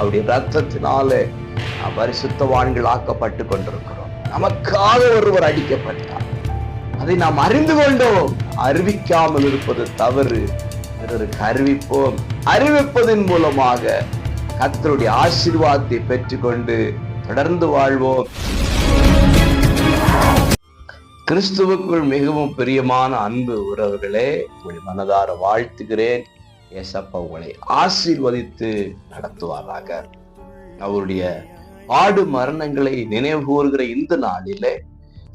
அவருடைய ரத்தத்தினாலே நாம் பரிசுத்தவான்கள் ஆக்கப்பட்டு கொண்டிருக்கிறோம். நமக்காக ஒருவர் அடிக்கப்பட்டார், அதை நாம் அறிந்து கொண்டோம். அறிவிக்காமல் இருப்பது தவறு, பிறருக்கு அறிவிப்போம். அறிவிப்பதன் மூலமாக கர்த்தருடைய ஆசீர்வாதத்தை பெற்றுக்கொண்டு தொடர்ந்து வாழ்வோம். கிறிஸ்துவுக்குள் மிகவும் பிரியமான அன்பு உறவுகளே, உங்களை மனதார வாழ்த்துகிறேன். ஏசப்பா உங்களை ஆசீர்வதித்து நடத்துவாராக. அவருடைய பாடு மரணங்களை நினைவு கூறுகிற இந்த நாளிலே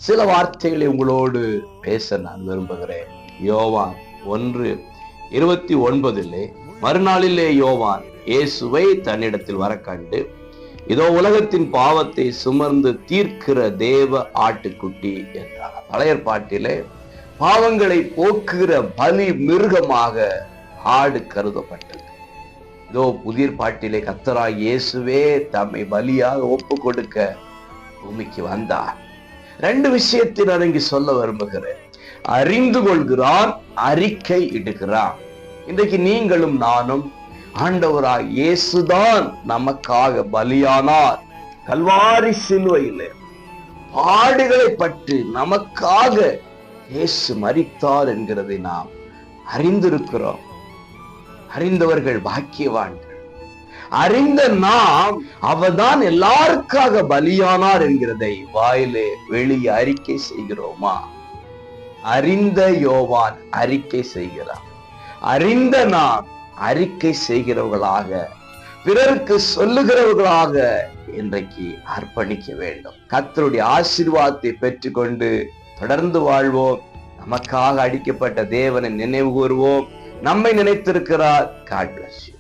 சில வார்த்தைகளை உங்களோடு பேச நான் விரும்புகிறேன். யோவான் 1:29 மறுநாளிலே யோவான் இயேசுவை தன்னிடத்தில் வர கண்டு, இதோ உலகத்தின் பாவத்தை சுமர்ந்து தீர்க்கிற தேவ ஆட்டுக்குட்டி என்றார். பழைய ஏற்பாட்டிலே பாவங்களை போக்குகிற பலி மிருகமாக ஆடு கருதப்பட்டது. இதோ புதிய பாட்டிலே கர்த்தராய் இயேசுவே தம்மை பலியாக ஒப்பு கொடுக்க பூமிக்கு வந்தார். 2 விஷயத்தை நான் இங்கு சொல்ல விரும்புகிறேன். அறிந்து கொள்கிறான், அறிக்கை இடுகிறான். இன்றைக்கு நீங்களும் நானும் ஆண்டவராய் இயேசுதான் நமக்காக பலியானார். கல்வாரி சிலுவையிலே பாடுகளை பற்றி நமக்காக இயேசு மரித்தார் என்கிறதை நாம் அறிந்திருக்கிறோம். அறிந்தவர்கள் பாக்கியவான்கள். அறிந்த நாம் அவர்தான் எல்லாருக்காக பலியானார் என்கிறதை வாயிலே வெளியே அறிக்கை செய்கிறோமா? அறிந்த யோவான் அறிக்கை செய்கிறார். அறிந்த நாம் அறிக்கை செய்கிறவர்களாக, பிறருக்கு சொல்லுகிறவர்களாக இன்றைக்கு அர்ப்பணிக்க வேண்டும். கர்த்தருடைய ஆசீர்வாதத்தை பெற்றுக்கொண்டு தொடர்ந்து வாழ்வோம். நமக்காக அடிக்கப்பட்ட தேவனை நினைவு கூறுவோம். நம்மை நினைத்திருக்கிறார். God bless you.